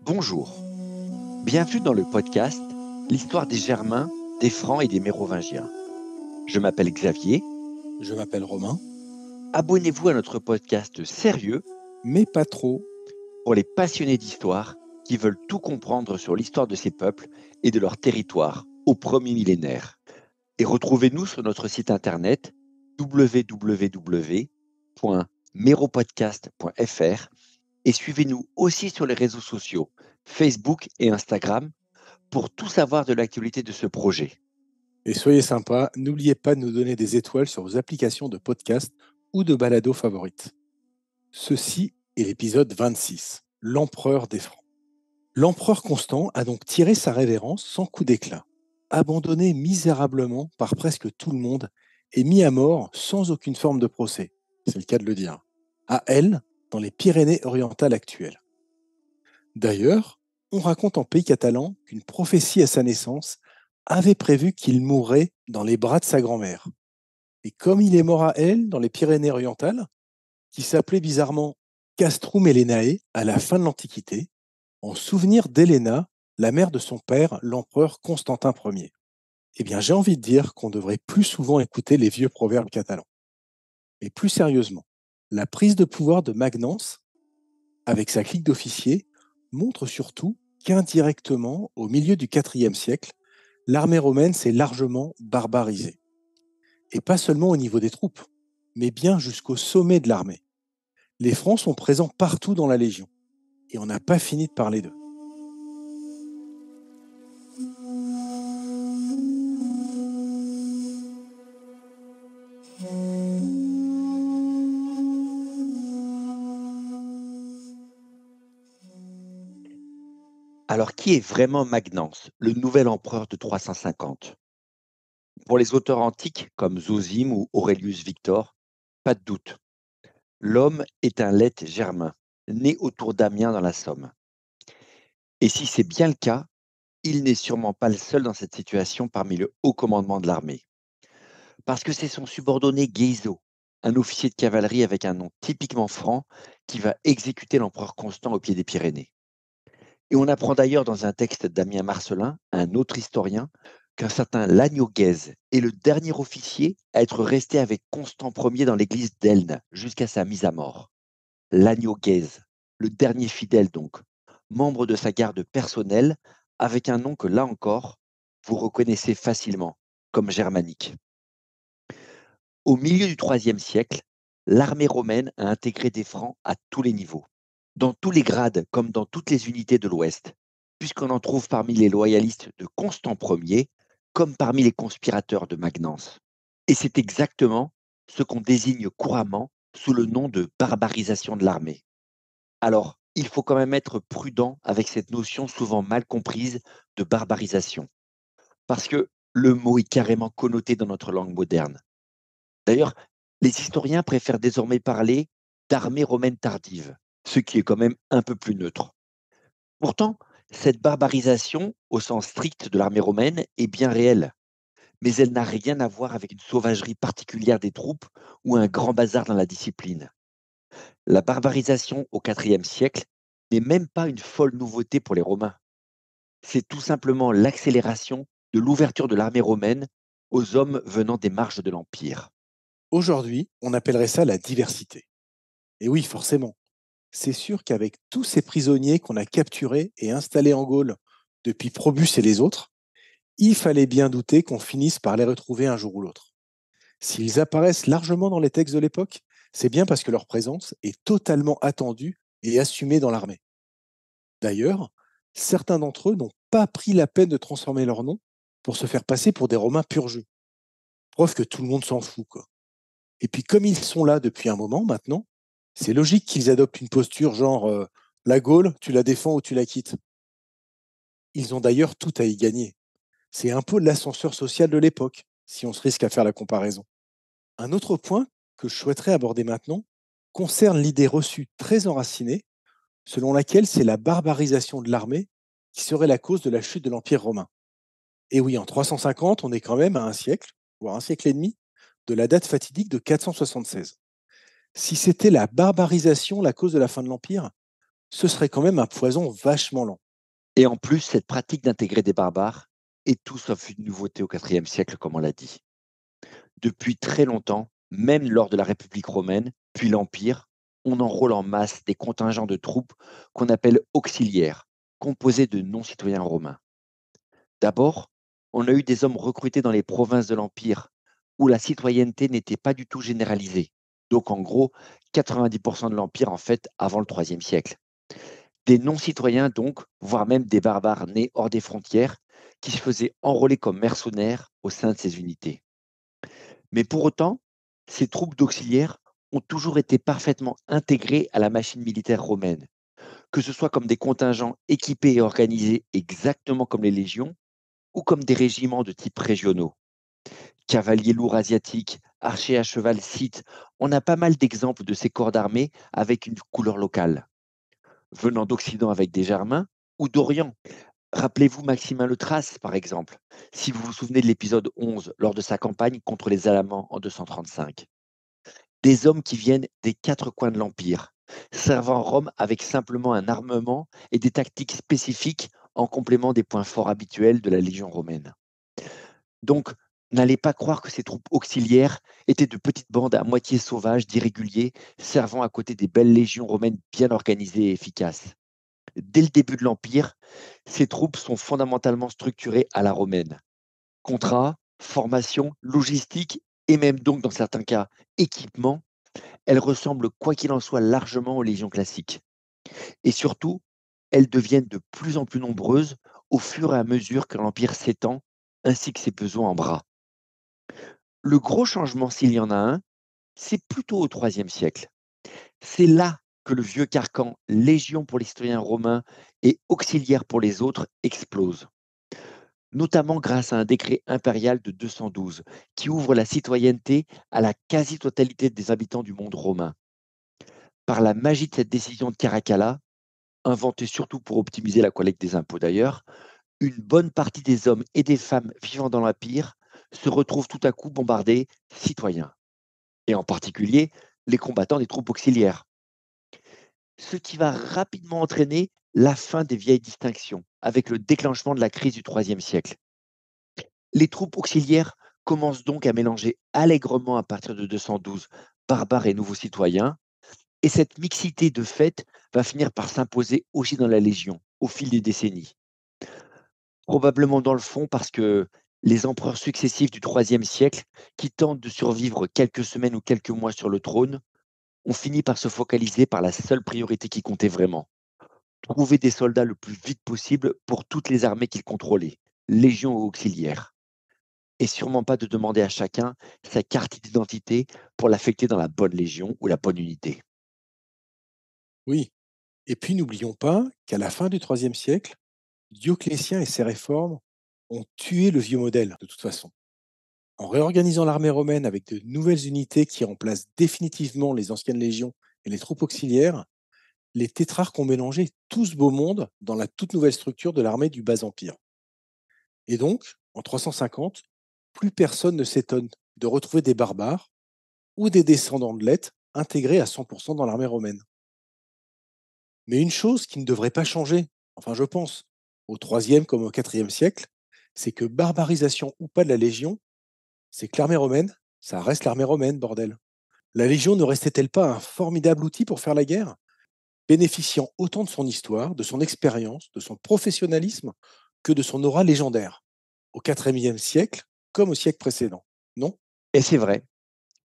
Bonjour, bienvenue dans le podcast L'histoire des Germains, des Francs et des Mérovingiens. Je m'appelle Xavier. Je m'appelle Romain, Abonnez-vous à notre podcast sérieux mais pas trop. pour les passionnés d'histoire qui veulent tout comprendre sur l'histoire de ces peuples et de leur territoire au premier millénaire. Et retrouvez-nous sur notre site internet www.meropodcast.fr et suivez-nous aussi sur les réseaux sociaux Facebook et Instagram pour tout savoir de l'actualité de ce projet. Et soyez sympas, n'oubliez pas de nous donner des étoiles sur vos applications de podcast ou de balado favorites. Ceci est l'épisode 26, l'empereur des Francs. L'empereur Constant a donc tiré sa révérence sans coup d'éclat, abandonné misérablement par presque tout le monde et mis à mort sans aucune forme de procès, c'est le cas de le dire, à Elle, dans les Pyrénées-Orientales actuelles. D'ailleurs, on raconte en pays catalan qu'une prophétie à sa naissance avait prévu qu'il mourrait dans les bras de sa grand-mère. Et comme il est mort à Elle, dans les Pyrénées-Orientales, qui s'appelait bizarrement Castrum Elenae à la fin de l'Antiquité, en souvenir d'Héléna, la mère de son père, l'empereur Constantin Ier. Eh bien, j'ai envie de dire qu'on devrait plus souvent écouter les vieux proverbes catalans. Mais plus sérieusement, la prise de pouvoir de Magnence, avec sa clique d'officiers, montre surtout qu'indirectement, au milieu du IVe siècle, l'armée romaine s'est largement barbarisée. Et pas seulement au niveau des troupes, mais bien jusqu'au sommet de l'armée. Les Francs sont présents partout dans la Légion, et on n'a pas fini de parler d'eux. Alors, qui est vraiment Magnence, le nouvel empereur de 350? Pour les auteurs antiques comme Zosime ou Aurelius Victor, pas de doute. L'homme est un lête germain, né autour d'Amiens dans la Somme. Et si c'est bien le cas, il n'est sûrement pas le seul dans cette situation parmi le haut commandement de l'armée. Parce que c'est son subordonné Guéizo, un officier de cavalerie avec un nom typiquement franc, qui va exécuter l'empereur Constant au pied des Pyrénées. Et on apprend d'ailleurs dans un texte d'Amien Marcellin, un autre historien, qu'un certain Lagnoguèze est le dernier officier à être resté avec Constant Ier dans l'église d'Elne jusqu'à sa mise à mort. Lagnoguèze, le dernier fidèle donc, membre de sa garde personnelle, avec un nom que là encore, vous reconnaissez facilement, comme germanique. Au milieu du IIIe siècle, l'armée romaine a intégré des Francs à tous les niveaux, dans tous les grades comme dans toutes les unités de l'Ouest, puisqu'on en trouve parmi les loyalistes de Constant Ier comme parmi les conspirateurs de Magnence. Et c'est exactement ce qu'on désigne couramment sous le nom de barbarisation de l'armée. Alors, il faut quand même être prudent avec cette notion souvent mal comprise de barbarisation, parce que le mot est carrément connoté dans notre langue moderne. D'ailleurs, les historiens préfèrent désormais parler d'armée romaine tardive, ce qui est quand même un peu plus neutre. Pourtant, cette barbarisation, au sens strict de l'armée romaine, est bien réelle, mais elle n'a rien à voir avec une sauvagerie particulière des troupes ou un grand bazar dans la discipline. La barbarisation au IVe siècle n'est même pas une folle nouveauté pour les Romains. C'est tout simplement l'accélération de l'ouverture de l'armée romaine aux hommes venant des marges de l'Empire. Aujourd'hui, on appellerait ça la diversité. Et oui, forcément. C'est sûr qu'avec tous ces prisonniers qu'on a capturés et installés en Gaule depuis Probus et les autres, il fallait bien douter qu'on finisse par les retrouver un jour ou l'autre. S'ils apparaissent largement dans les textes de l'époque, c'est bien parce que leur présence est totalement attendue et assumée dans l'armée. D'ailleurs, certains d'entre eux n'ont pas pris la peine de transformer leur nom pour se faire passer pour des Romains pur jus. Preuve que tout le monde s'en fout, quoi. Et puis comme ils sont là depuis un moment maintenant, c'est logique qu'ils adoptent une posture genre la Gaule, tu la défends ou tu la quittes. Ils ont d'ailleurs tout à y gagner. C'est un peu l'ascenseur social de l'époque, si on se risque à faire la comparaison. Un autre point que je souhaiterais aborder maintenant concerne l'idée reçue très enracinée selon laquelle c'est la barbarisation de l'armée qui serait la cause de la chute de l'Empire romain. Et oui, en 350, on est quand même à un siècle, voire un siècle et demi, de la date fatidique de 476. Si c'était la barbarisation la cause de la fin de l'Empire, ce serait quand même un poison vachement lent. Et en plus, cette pratique d'intégrer des barbares est tout sauf une nouveauté au IVe siècle, comme on l'a dit. Depuis très longtemps, même lors de la République romaine, puis l'Empire, on enrôle en masse des contingents de troupes qu'on appelle auxiliaires, composés de non-citoyens romains. D'abord, on a eu des hommes recrutés dans les provinces de l'Empire, où la citoyenneté n'était pas du tout généralisée. Donc en gros, 90% de l'Empire en fait avant le IIIe siècle. Des non-citoyens donc, voire même des barbares nés hors des frontières, qui se faisaient enrôler comme mercenaires au sein de ces unités. Mais pour autant, ces troupes d'auxiliaires ont toujours été parfaitement intégrées à la machine militaire romaine, que ce soit comme des contingents équipés et organisés exactement comme les légions, ou comme des régiments de type régionaux. Cavaliers lourds asiatiques, archers à cheval scythes, on a pas mal d'exemples de ces corps d'armée avec une couleur locale, venant d'Occident avec des Germains, ou d'Orient. Rappelez-vous Maximin le Thrace, par exemple, si vous vous souvenez de l'épisode 11 lors de sa campagne contre les Alamans en 235. Des hommes qui viennent des quatre coins de l'Empire, servant Rome avec simplement un armement et des tactiques spécifiques en complément des points forts habituels de la Légion romaine. Donc, n'allez pas croire que ces troupes auxiliaires étaient de petites bandes à moitié sauvages d'irréguliers servant à côté des belles légions romaines bien organisées et efficaces. Dès le début de l'Empire, ces troupes sont fondamentalement structurées à la romaine. Contrat, formation, logistique et même donc dans certains cas équipement, elles ressemblent quoi qu'il en soit largement aux légions classiques. Et surtout, elles deviennent de plus en plus nombreuses au fur et à mesure que l'Empire s'étend, ainsi que ses besoins en bras. Le gros changement, s'il y en a un, c'est plutôt au IIIe siècle. C'est là que le vieux carcan légion pour les citoyens romains et auxiliaire pour les autres explose, notamment grâce à un décret impérial de 212 qui ouvre la citoyenneté à la quasi-totalité des habitants du monde romain. Par la magie de cette décision de Caracalla, inventée surtout pour optimiser la collecte des impôts d'ailleurs, une bonne partie des hommes et des femmes vivant dans l'Empire se retrouvent tout à coup bombardés citoyens, et en particulier les combattants des troupes auxiliaires. Ce qui va rapidement entraîner la fin des vieilles distinctions, avec le déclenchement de la crise du IIIe siècle. Les troupes auxiliaires commencent donc à mélanger allègrement à partir de 212 barbares et nouveaux citoyens, et cette mixité de fait va finir par s'imposer aussi dans la Légion au fil des décennies. Probablement dans le fond parce que les empereurs successifs du IIIe siècle, qui tentent de survivre quelques semaines ou quelques mois sur le trône, ont fini par se focaliser par la seule priorité qui comptait vraiment: trouver des soldats le plus vite possible pour toutes les armées qu'ils contrôlaient, légions ou auxiliaires. Et sûrement pas de demander à chacun sa carte d'identité pour l'affecter dans la bonne légion ou la bonne unité. Oui. Et puis n'oublions pas qu'à la fin du IIIe siècle, Dioclétien et ses réformes ont tué le vieux modèle, de toute façon. En réorganisant l'armée romaine avec de nouvelles unités qui remplacent définitivement les anciennes légions et les troupes auxiliaires, les tétrarques ont mélangé tout ce beau monde dans la toute nouvelle structure de l'armée du Bas Empire. Et donc, en 350, plus personne ne s'étonne de retrouver des barbares ou des descendants de l'Ète intégrés à 100% dans l'armée romaine. Mais une chose qui ne devrait pas changer, enfin je pense, au IIIe comme au IVe siècle, c'est que barbarisation ou pas de la Légion, c'est que l'armée romaine, ça reste l'armée romaine, bordel. La Légion ne restait-elle pas un formidable outil pour faire la guerre, bénéficiant autant de son histoire, de son expérience, de son professionnalisme, que de son aura légendaire, au IVe siècle comme au siècle précédent, non? Et c'est vrai,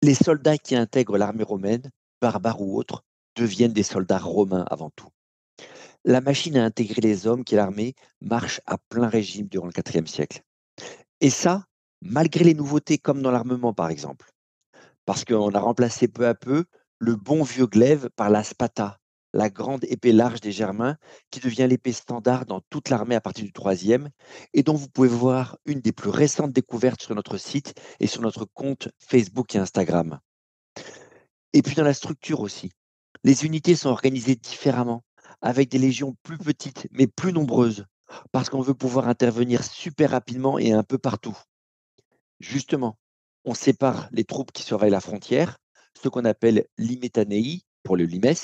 les soldats qui intègrent l'armée romaine, barbares ou autres, deviennent des soldats romains avant tout. La machine à intégrer les hommes qu'est l'armée marche à plein régime durant le IVe siècle. Et ça, malgré les nouveautés comme dans l'armement par exemple. Parce qu'on a remplacé peu à peu le bon vieux glaive par la spata, la grande épée large des Germains, qui devient l'épée standard dans toute l'armée à partir du troisième, et dont vous pouvez voir une des plus récentes découvertes sur notre site et sur notre compte Facebook et Instagram. Et puis dans la structure aussi. Les unités sont organisées différemment, avec des légions plus petites mais plus nombreuses, Parce qu'on veut pouvoir intervenir super rapidement et un peu partout. Justement, on sépare les troupes qui surveillent la frontière, ce qu'on appelle l'Imetanei pour le Limes,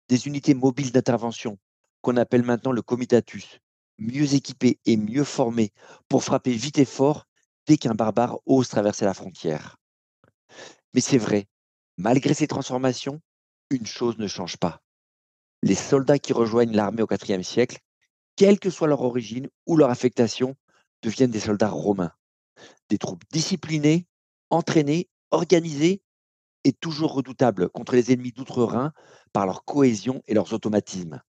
des unités mobiles d'intervention, qu'on appelle maintenant le Comitatus, mieux équipées et mieux formées pour frapper vite et fort dès qu'un barbare ose traverser la frontière. Mais c'est vrai, malgré ces transformations, une chose ne change pas. Les soldats qui rejoignent l'armée au IVe siècle, quelle que soit leur origine ou leur affectation, deviennent des soldats romains, des troupes disciplinées, entraînées, organisées et toujours redoutables contre les ennemis d'outre-Rhin par leur cohésion et leurs automatismes.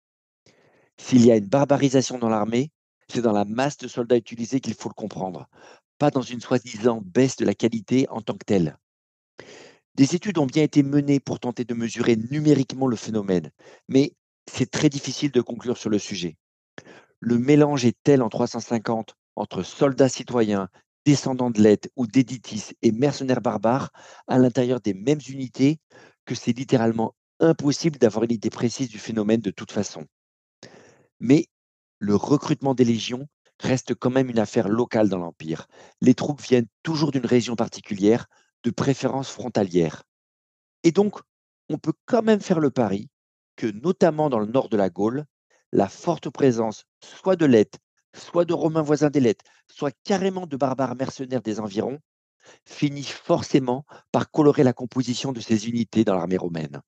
S'il y a une barbarisation dans l'armée, c'est dans la masse de soldats utilisés qu'il faut le comprendre, pas dans une soi-disant baisse de la qualité en tant que telle. Des études ont bien été menées pour tenter de mesurer numériquement le phénomène, mais c'est très difficile de conclure sur le sujet. Le mélange est tel en 350 entre soldats citoyens, descendants de l'Ète ou d'Éditis et mercenaires barbares à l'intérieur des mêmes unités que c'est littéralement impossible d'avoir une idée précise du phénomène de toute façon. Mais le recrutement des légions reste quand même une affaire locale dans l'Empire. Les troupes viennent toujours d'une région particulière, de préférence frontalière. Et donc, on peut quand même faire le pari que, notamment dans le nord de la Gaule, la forte présence soit de Lètes, soit de Romains voisins des Lètes, soit carrément de barbares mercenaires des environs, finit forcément par colorer la composition de ces unités dans l'armée romaine.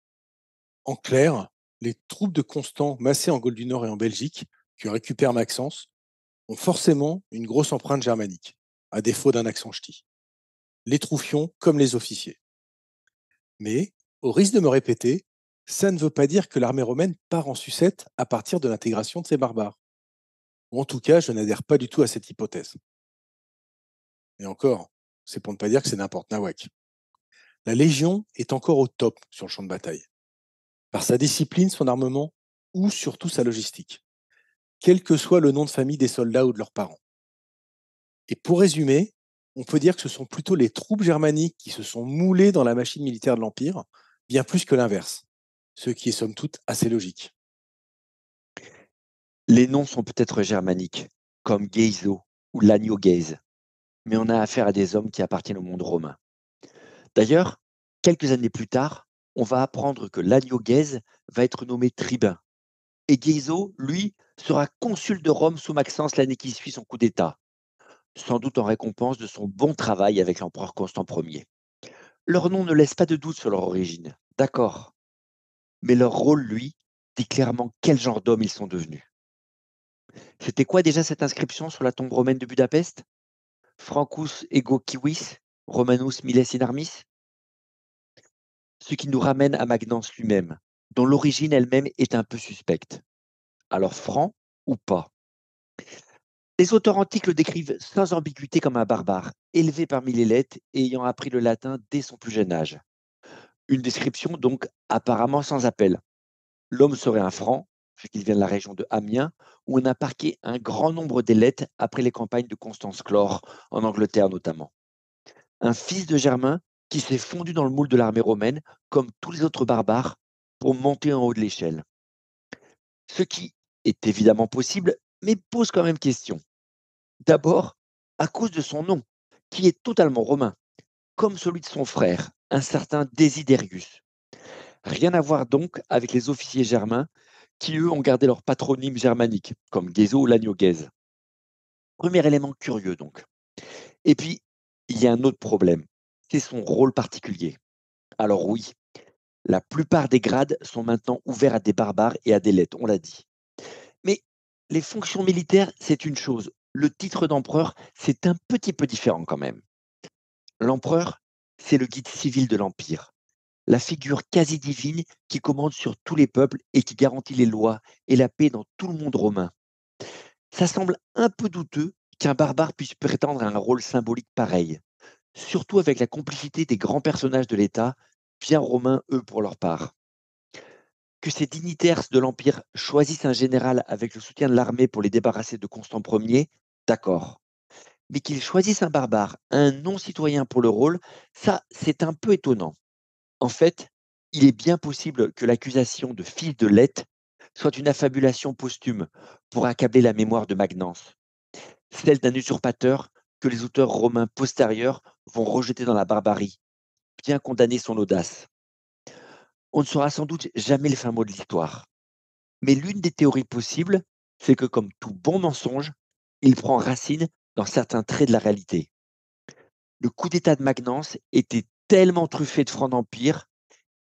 En clair, les troupes de Constant massées en Gaule du Nord et en Belgique, que récupère Maxence, ont forcément une grosse empreinte germanique, à défaut d'un accent ch'ti. Les troufions comme les officiers. Mais, au risque de me répéter, ça ne veut pas dire que l'armée romaine part en sucette à partir de l'intégration de ces barbares. Ou en tout cas, je n'adhère pas du tout à cette hypothèse. Et encore, c'est pour ne pas dire que c'est n'importe nawak. La Légion est encore au top sur le champ de bataille, par sa discipline, son armement ou surtout sa logistique, quel que soit le nom de famille des soldats ou de leurs parents. Et pour résumer, on peut dire que ce sont plutôt les troupes germaniques qui se sont moulées dans la machine militaire de l'Empire, bien plus que l'inverse, ce qui est somme toute assez logique. Les noms sont peut-être germaniques, comme Geiso ou Lanio-Gaise, mais on a affaire à des hommes qui appartiennent au monde romain. D'ailleurs, quelques années plus tard, on va apprendre que Lanio-Gaise va être nommé tribun. Et Geiso, lui, sera consul de Rome sous Maxence l'année qui suit son coup d'État, sans doute en récompense de son bon travail avec l'empereur Constant Ier. Leur nom ne laisse pas de doute sur leur origine, d'accord, mais leur rôle, lui, dit clairement quel genre d'hommes ils sont devenus. C'était quoi déjà cette inscription sur la tombe romaine de Budapest? Francus ego civis, Romanus miles in armis? Ce qui nous ramène à Magnence lui-même, dont l'origine elle-même est un peu suspecte. Alors franc ou pas? Les auteurs antiques le décrivent sans ambiguïté comme un barbare, élevé parmi les Lètes et ayant appris le latin dès son plus jeune âge. Une description donc apparemment sans appel. L'homme serait un franc, puisqu'il vient de la région de Amiens, où on a parqué un grand nombre d'Hélettes après les campagnes de Constance Chlore, en Angleterre notamment. Un fils de Germain qui s'est fondu dans le moule de l'armée romaine, comme tous les autres barbares, pour monter en haut de l'échelle. Ce qui est évidemment possible, mais pose quand même question. D'abord, à cause de son nom, qui est totalement romain, comme celui de son frère, un certain Desiderius. Rien à voir donc avec les officiers germains qui, eux, ont gardé leur patronyme germanique, comme Gézo ou Lanio-Gaise. Premier élément curieux donc. Et puis, il y a un autre problème, c'est son rôle particulier. Alors oui, la plupart des grades sont maintenant ouverts à des barbares et à des lettres, on l'a dit. Mais les fonctions militaires, c'est une chose. Le titre d'empereur, c'est un petit peu différent quand même. L'empereur, c'est le guide civil de l'Empire, la figure quasi divine qui commande sur tous les peuples et qui garantit les lois et la paix dans tout le monde romain. Ça semble un peu douteux qu'un barbare puisse prétendre à un rôle symbolique pareil, surtout avec la complicité des grands personnages de l'État, bien romains eux pour leur part. Que ces dignitaires de l'Empire choisissent un général avec le soutien de l'armée pour les débarrasser de Constant Ier, d'accord. Mais qu'ils choisissent un barbare, un non-citoyen pour le rôle, ça, c'est un peu étonnant. En fait, il est bien possible que l'accusation de fils de Leth soit une affabulation posthume pour accabler la mémoire de Magnence, celle d'un usurpateur que les auteurs romains postérieurs vont rejeter dans la barbarie, bien condamner son audace. On ne saura sans doute jamais le fin mot de l'histoire, mais l'une des théories possibles, c'est que comme tout bon mensonge, il prend racine dans certains traits de la réalité. Le coup d'état de Magnence était tellement truffé de francs d'empire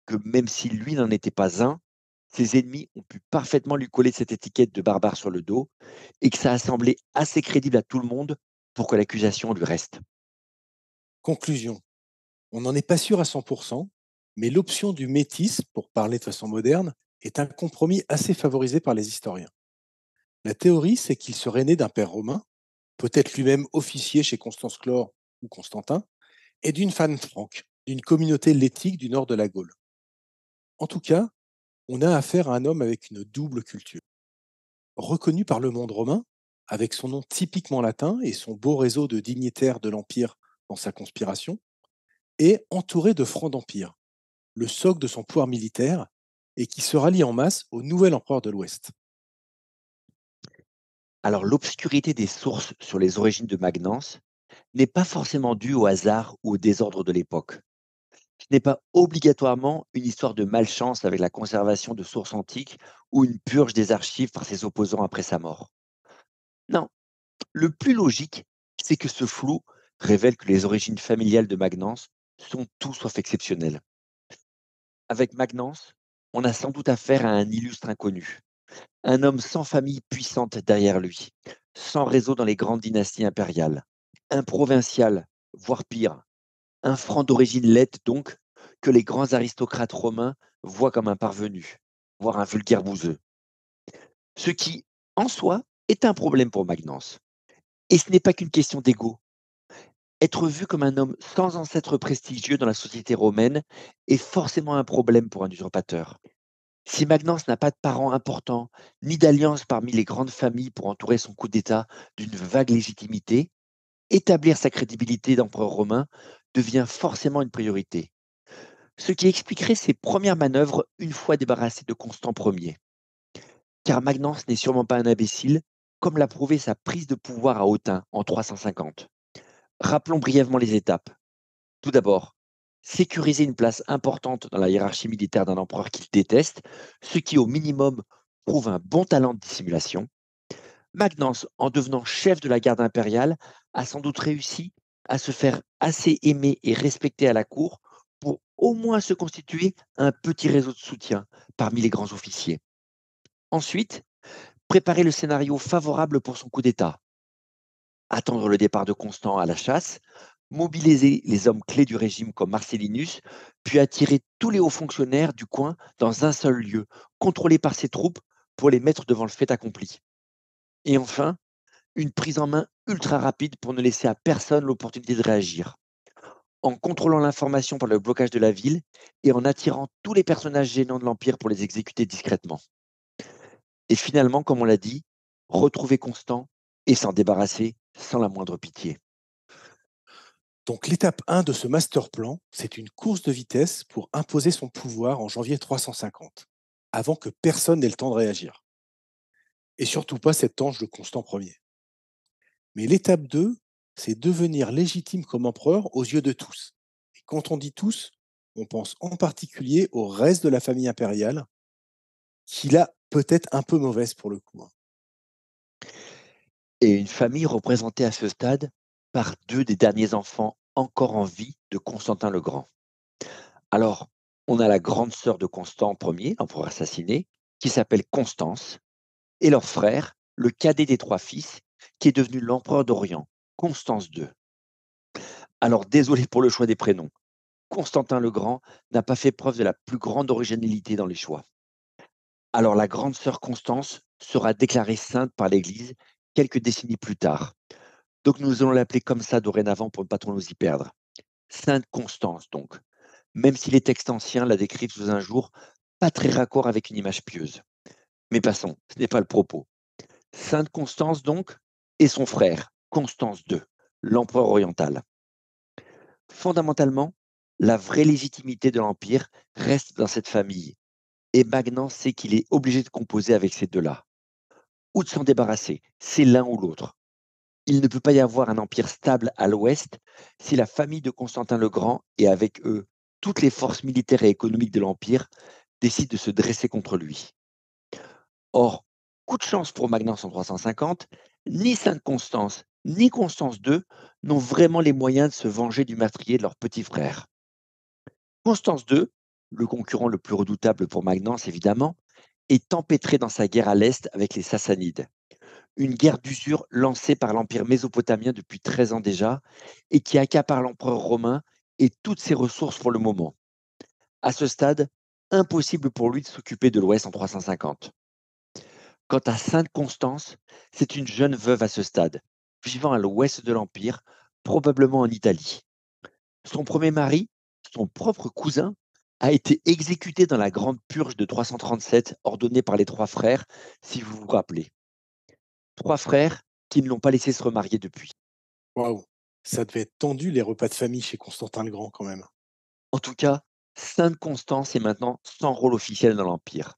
que même si lui n'en était pas un, ses ennemis ont pu parfaitement lui coller cette étiquette de barbare sur le dos et que ça a semblé assez crédible à tout le monde pour que l'accusation lui reste. Conclusion. On n'en est pas sûr à 100%, mais l'option du métis, pour parler de façon moderne, est un compromis assez favorisé par les historiens. La théorie, c'est qu'il serait né d'un père romain, peut-être lui-même officier chez Constance Chlore ou Constantin, et d'une femme franque, d'une communauté lettique du nord de la Gaule. En tout cas, on a affaire à un homme avec une double culture. Reconnu par le monde romain, avec son nom typiquement latin et son beau réseau de dignitaires de l'Empire dans sa conspiration, et entouré de francs d'Empire, le socle de son pouvoir militaire, et qui se rallie en masse au nouvel empereur de l'Ouest. Alors l'obscurité des sources sur les origines de Magnence n'est pas forcément due au hasard ou au désordre de l'époque. Ce n'est pas obligatoirement une histoire de malchance avec la conservation de sources antiques ou une purge des archives par ses opposants après sa mort. Non, le plus logique, c'est que ce flou révèle que les origines familiales de Magnence sont tout sauf exceptionnelles. Avec Magnence, on a sans doute affaire à un illustre inconnu, un homme sans famille puissante derrière lui, sans réseau dans les grandes dynasties impériales, un provincial, voire pire, un franc d'origine lette donc, que les grands aristocrates romains voient comme un parvenu, voire un vulgaire bouseux. Ce qui, en soi, est un problème pour Magnence. Et ce n'est pas qu'une question d'ego. Être vu comme un homme sans ancêtre prestigieux dans la société romaine est forcément un problème pour un usurpateur. Si Magnence n'a pas de parents importants, ni d'alliance parmi les grandes familles pour entourer son coup d'État d'une vague légitimité, établir sa crédibilité d'empereur romain devient forcément une priorité. Ce qui expliquerait ses premières manœuvres une fois débarrassé de Constant Ier. Car Magnence n'est sûrement pas un imbécile, comme l'a prouvé sa prise de pouvoir à Autun en 350. Rappelons brièvement les étapes. Tout d'abord, sécuriser une place importante dans la hiérarchie militaire d'un empereur qu'il déteste, ce qui au minimum prouve un bon talent de dissimulation. Magnence, en devenant chef de la garde impériale, a sans doute réussi à se faire assez aimer et respecter à la cour pour au moins se constituer un petit réseau de soutien parmi les grands officiers. Ensuite, préparer le scénario favorable pour son coup d'État, attendre le départ de Constant à la chasse, mobiliser les hommes clés du régime comme Marcellinus, puis attirer tous les hauts fonctionnaires du coin dans un seul lieu, contrôlés par ses troupes pour les mettre devant le fait accompli. Et enfin, une prise en main ultra rapide pour ne laisser à personne l'opportunité de réagir, en contrôlant l'information par le blocage de la ville et en attirant tous les personnages gênants de l'Empire pour les exécuter discrètement. Et finalement, comme on l'a dit, retrouver Constant et s'en débarrasser sans la moindre pitié. Donc l'étape 1 de ce master plan, c'est une course de vitesse pour imposer son pouvoir en janvier 350, avant que personne n'ait le temps de réagir. Et surtout pas cet ange de Constant Ier. Mais l'étape 2, c'est devenir légitime comme empereur aux yeux de tous. Et quand on dit tous, on pense en particulier au reste de la famille impériale, qui l'a peut-être un peu mauvaise pour le coup, hein. Et une famille représentée à ce stade par deux des derniers enfants encore en vie de Constantin le Grand. Alors, on a la grande sœur de Constant Ier, l'empereur assassiné, qui s'appelle Constance, et leur frère, le cadet des trois fils, qui est devenu l'empereur d'Orient, Constance II. Alors, désolé pour le choix des prénoms. Constantin le Grand n'a pas fait preuve de la plus grande originalité dans les choix. Alors, la grande sœur Constance sera déclarée sainte par l'Église quelques décennies plus tard. Donc, nous allons l'appeler comme ça dorénavant pour ne pas trop nous y perdre. Sainte Constance, donc, même si les textes anciens la décrivent sous un jour pas très raccord avec une image pieuse. Mais passons, ce n'est pas le propos. Sainte Constance, donc, et son frère, Constance II, l'empereur oriental. Fondamentalement, la vraie légitimité de l'Empire reste dans cette famille, et Magnan sait qu'il est obligé de composer avec ces deux-là. ou de s'en débarrasser. C'est l'un ou l'autre. Il ne peut pas y avoir un empire stable à l'ouest si la famille de Constantin le Grand et avec eux toutes les forces militaires et économiques de l'empire décident de se dresser contre lui. Or, coup de chance pour Magnence en 350, ni Sainte Constance ni Constance II n'ont vraiment les moyens de se venger du meurtrier de leur petit frère. Constance II, le concurrent le plus redoutable pour Magnence évidemment, est empêtré dans sa guerre à l'est avec les Sassanides. Une guerre d'usure lancée par l'Empire mésopotamien depuis 13 ans déjà et qui accapare l'empereur romain et toutes ses ressources pour le moment. À ce stade, impossible pour lui de s'occuper de l'Ouest en 350. Quant à Sainte Constance, c'est une jeune veuve à ce stade, vivant à l'ouest de l'Empire, probablement en Italie. Son premier mari, son propre cousin, a été exécuté dans la grande purge de 337 ordonnée par les trois frères, si vous vous rappelez. Trois frères qui ne l'ont pas laissé se remarier depuis. Waouh! Ça devait être tendu les repas de famille chez Constantin le Grand quand même. En tout cas, Sainte Constance est maintenant sans rôle officiel dans l'Empire.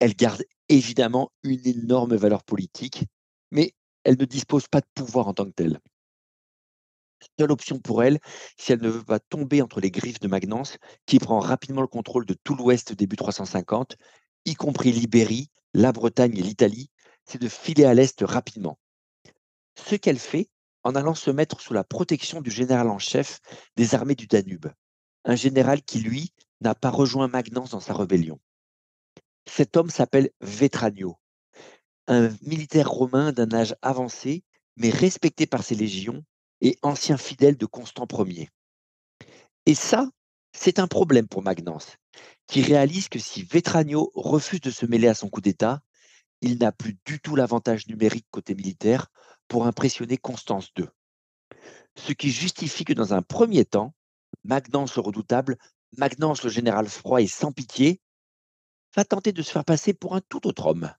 Elle garde évidemment une énorme valeur politique, mais elle ne dispose pas de pouvoir en tant que telle. Seule option pour elle, si elle ne veut pas tomber entre les griffes de Magnence, qui prend rapidement le contrôle de tout l'Ouest début 350, y compris l'Ibérie, la Bretagne et l'Italie, c'est de filer à l'Est rapidement. Ce qu'elle fait en allant se mettre sous la protection du général en chef des armées du Danube, un général qui, lui, n'a pas rejoint Magnence dans sa rébellion. Cet homme s'appelle Vetranio, un militaire romain d'un âge avancé, mais respecté par ses légions et ancien fidèle de Constant Ier. Et ça, c'est un problème pour Magnence, qui réalise que si Vetranio refuse de se mêler à son coup d'État, il n'a plus du tout l'avantage numérique côté militaire pour impressionner Constance II. Ce qui justifie que dans un premier temps, Magnence le redoutable, Magnence le général froid et sans pitié, va tenter de se faire passer pour un tout autre homme.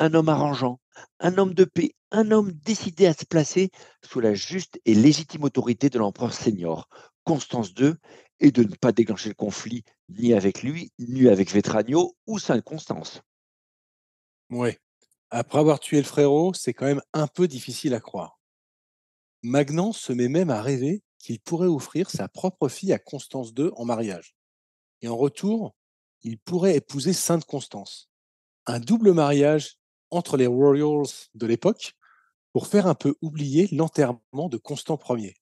Un homme arrangeant, un homme de paix, un homme décidé à se placer sous la juste et légitime autorité de l'empereur senior, Constance II, et de ne pas déclencher le conflit ni avec lui, ni avec Vetranio ou Sainte Constance. Ouais. Après avoir tué le frérot, c'est quand même un peu difficile à croire. Magnan se met même à rêver qu'il pourrait offrir sa propre fille à Constance II en mariage. Et en retour, il pourrait épouser Sainte Constance. Un double mariage entre les Royals de l'époque pour faire un peu oublier l'enterrement de Constant Ier.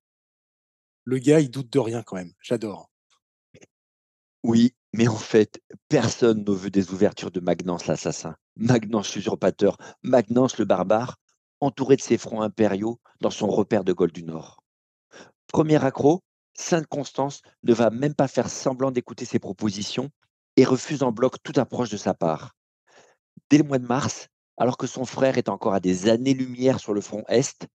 Le gars, il doute de rien quand même. J'adore. Oui, mais en fait, personne ne veut des ouvertures de Magnance l'assassin, Magnance l'usurpateur, Magnance le barbare, entouré de ses fronts impériaux dans son repère de Gaule du Nord. Premier accroc, Sainte Constance ne va même pas faire semblant d'écouter ses propositions et refuse en bloc toute approche de sa part. Dès le mois de mars, alors que son frère est encore à des années-lumière sur le front Est,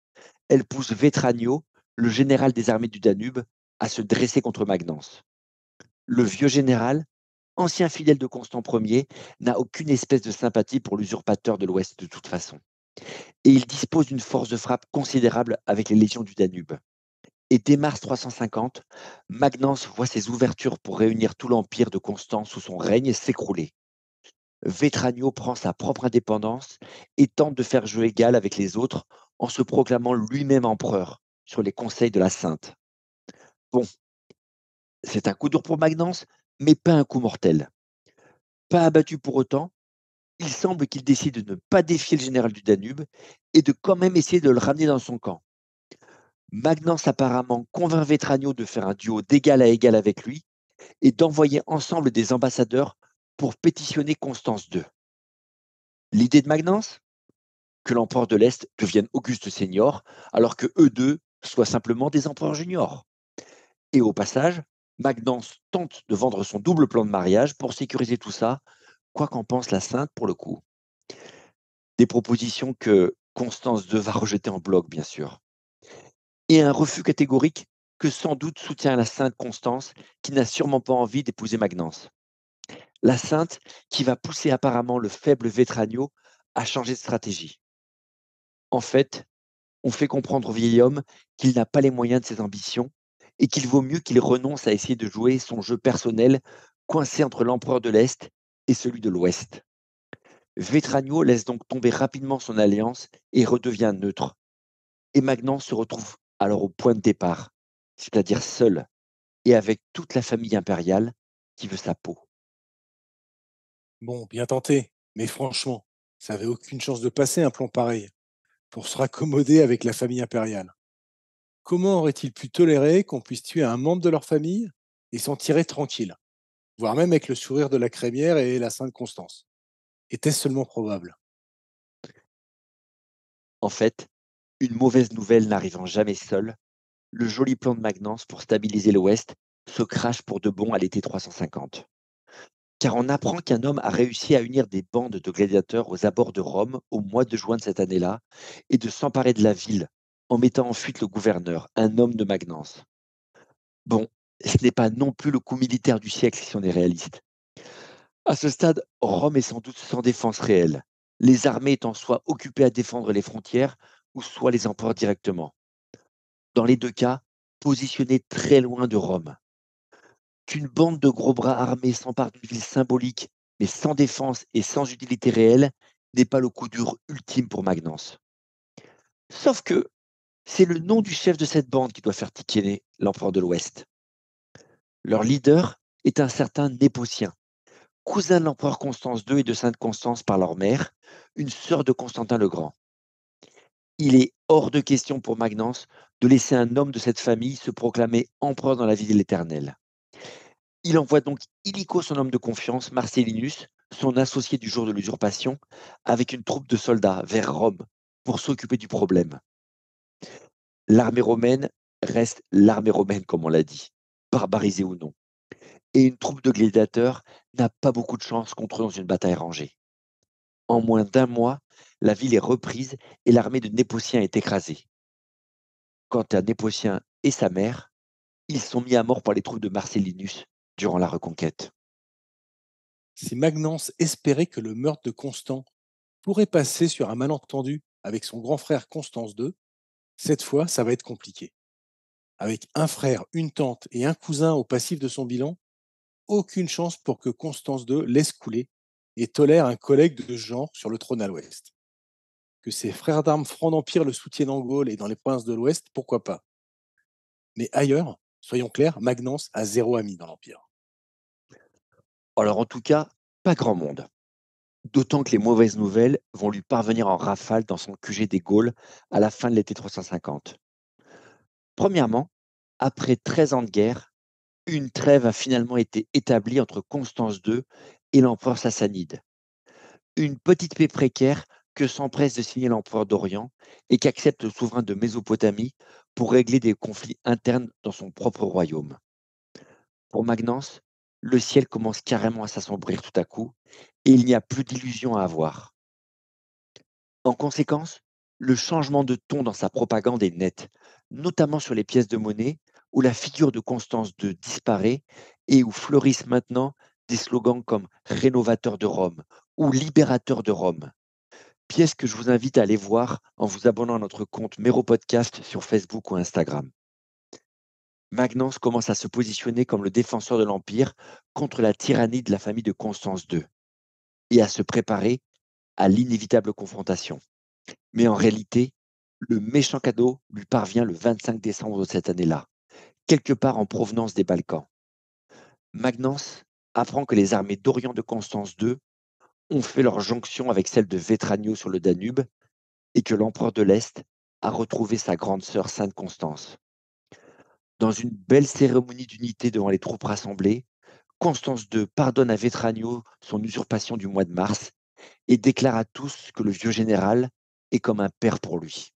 elle pousse Vetranio, le général des armées du Danube, à se dresser contre Magnence. Le vieux général, ancien fidèle de Constant Ier, n'a aucune espèce de sympathie pour l'usurpateur de l'Ouest de toute façon. Et il dispose d'une force de frappe considérable avec les légions du Danube. Et dès mars 350, Magnence voit ses ouvertures pour réunir tout l'empire de Constance sous son règne s'écrouler. Vetranio prend sa propre indépendance et tente de faire jeu égal avec les autres en se proclamant lui-même empereur sur les conseils de la Sainte. Bon, c'est un coup dur pour Magnence, mais pas un coup mortel. Pas abattu pour autant, il semble qu'il décide de ne pas défier le général du Danube et de quand même essayer de le ramener dans son camp. Magnence apparemment convainc Vetranio de faire un duo d'égal à égal avec lui et d'envoyer ensemble des ambassadeurs pour pétitionner Constance II. L'idée de Magnence? Que l'empereur de l'Est devienne Auguste senior, alors que eux deux soient simplement des empereurs juniors. Et au passage, Magnence tente de vendre son double plan de mariage pour sécuriser tout ça, quoi qu'en pense la Sainte pour le coup. Des propositions que Constance II va rejeter en bloc, bien sûr. Et un refus catégorique que sans doute soutient la Sainte Constance, qui n'a sûrement pas envie d'épouser Magnence. La Sainte qui va pousser apparemment le faible Vetranio à changer de stratégie. En fait, on fait comprendre au vieil homme qu'il n'a pas les moyens de ses ambitions et qu'il vaut mieux qu'il renonce à essayer de jouer son jeu personnel coincé entre l'empereur de l'Est et celui de l'Ouest. Vétragno laisse donc tomber rapidement son alliance et redevient neutre. Et Magnan se retrouve alors au point de départ, c'est-à-dire seul et avec toute la famille impériale qui veut sa peau. Bon, bien tenté, mais franchement, ça avait aucune chance de passer un plan pareil, pour se raccommoder avec la famille impériale. Comment aurait-il pu tolérer qu'on puisse tuer un membre de leur famille et s'en tirer tranquille, voire même avec le sourire de la crémière et la Sainte Constance? Était-ce seulement probable? En fait, une mauvaise nouvelle n'arrivant jamais seule, le joli plan de Magnance pour stabiliser l'Ouest se crache pour de bon à l'été 350. Car on apprend qu'un homme a réussi à unir des bandes de gladiateurs aux abords de Rome au mois de juin de cette année-là et de s'emparer de la ville en mettant en fuite le gouverneur, un homme de Magnance. Bon, ce n'est pas non plus le coup militaire du siècle si on est réaliste. À ce stade, Rome est sans doute sans défense réelle, les armées étant soit occupées à défendre les frontières ou soit les empereurs directement. Dans les deux cas, positionnées très loin de Rome. Qu'une bande de gros bras armés s'empare d'une ville symbolique, mais sans défense et sans utilité réelle, n'est pas le coup dur ultime pour Magnance. Sauf que c'est le nom du chef de cette bande qui doit faire tiquer l'empereur de l'Ouest. Leur leader est un certain Népotien, cousin de l'empereur Constance II et de Sainte Constance par leur mère, une sœur de Constantin le Grand. Il est hors de question pour Magnance de laisser un homme de cette famille se proclamer empereur dans la ville éternelle. Il envoie donc illico son homme de confiance, Marcellinus, son associé du jour de l'usurpation, avec une troupe de soldats vers Rome pour s'occuper du problème. L'armée romaine reste l'armée romaine, comme on l'a dit, barbarisée ou non. Et une troupe de gladiateurs n'a pas beaucoup de chance contre eux dans une bataille rangée. En moins d'un mois, la ville est reprise et l'armée de Népotien est écrasée. Quant à Népotien et sa mère, ils sont mis à mort par les troupes de Marcellinus durant la reconquête. Si Magnance espérait que le meurtre de Constant pourrait passer sur un malentendu avec son grand frère Constance II, cette fois, ça va être compliqué. Avec un frère, une tante et un cousin au passif de son bilan, aucune chance pour que Constance II laisse couler et tolère un collègue de ce genre sur le trône à l'ouest. Que ses frères d'armes francs d'Empire le soutiennent en Gaule et dans les provinces de l'Ouest, pourquoi pas. Mais ailleurs, soyons clairs, Magnance a zéro ami dans l'Empire. Alors en tout cas, pas grand monde. D'autant que les mauvaises nouvelles vont lui parvenir en rafale dans son QG des Gaules à la fin de l'été 350. Premièrement, après 13 ans de guerre, une trêve a finalement été établie entre Constance II et l'empereur sassanide. Une petite paix précaire que s'empresse de signer l'empereur d'Orient et qu'accepte le souverain de Mésopotamie pour régler des conflits internes dans son propre royaume. Pour Magnance, le ciel commence carrément à s'assombrir tout à coup et il n'y a plus d'illusions à avoir. En conséquence, le changement de ton dans sa propagande est net, notamment sur les pièces de monnaie où la figure de Constance II disparaît et où fleurissent maintenant des slogans comme Rénovateur de Rome ou Libérateur de Rome. Pièces que je vous invite à aller voir en vous abonnant à notre compte Mero Podcast sur Facebook ou Instagram. Magnance commence à se positionner comme le défenseur de l'Empire contre la tyrannie de la famille de Constance II et à se préparer à l'inévitable confrontation. Mais en réalité, le méchant cadeau lui parvient le 25 décembre de cette année-là, quelque part en provenance des Balkans. Magnance apprend que les armées d'Orient de Constance II ont fait leur jonction avec celles de Vétragno sur le Danube et que l'empereur de l'Est a retrouvé sa grande sœur Sainte Constance. Dans une belle cérémonie d'unité devant les troupes rassemblées, Constance II pardonne à Vétragno son usurpation du mois de mars et déclare à tous que le vieux général est comme un père pour lui.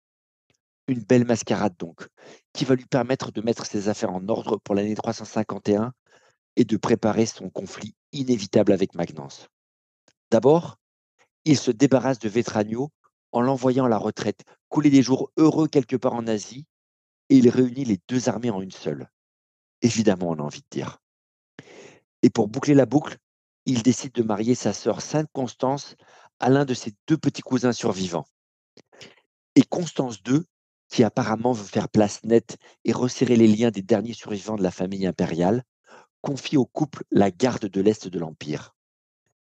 Une belle mascarade donc, qui va lui permettre de mettre ses affaires en ordre pour l'année 351 et de préparer son conflit inévitable avec Magnance. D'abord, il se débarrasse de Vétragno en l'envoyant à la retraite, couler des jours heureux quelque part en Asie, et il réunit les deux armées en une seule. Évidemment, on a envie de dire. Et pour boucler la boucle, il décide de marier sa sœur Sainte Constance à l'un de ses deux petits cousins survivants. Et Constance II, qui apparemment veut faire place nette et resserrer les liens des derniers survivants de la famille impériale, confie au couple la garde de l'Est de l'Empire.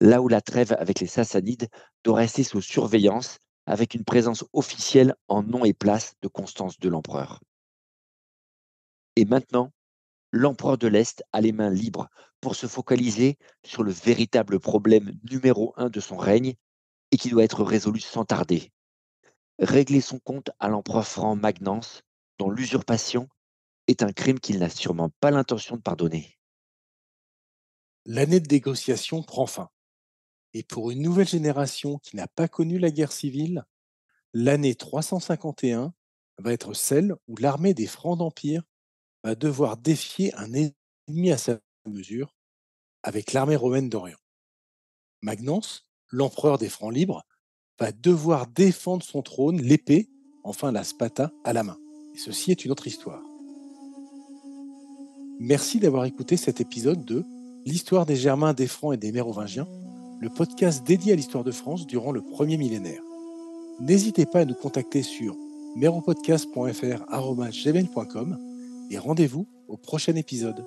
là où la trêve avec les Sassanides doit rester sous surveillance avec une présence officielle en nom et place de Constance de l'empereur. Et maintenant, l'empereur de l'Est a les mains libres pour se focaliser sur le véritable problème numéro un de son règne et qui doit être résolu sans tarder. Régler son compte à l'empereur franc Magnence, dont l'usurpation est un crime qu'il n'a sûrement pas l'intention de pardonner. L'année de négociation prend fin. Et pour une nouvelle génération qui n'a pas connu la guerre civile, l'année 351 va être celle où l'armée des Francs d'Empire va devoir défier un ennemi à sa mesure avec l'armée romaine d'Orient. Magnence, l'empereur des Francs libres, va devoir défendre son trône, l'épée, enfin la spata, à la main. Et ceci est une autre histoire. Merci d'avoir écouté cet épisode de L'histoire des Germains, des Francs et des Mérovingiens, le podcast dédié à l'histoire de France durant le premier millénaire. N'hésitez pas à nous contacter sur meropodcast.fr@gmail.com et rendez-vous au prochain épisode.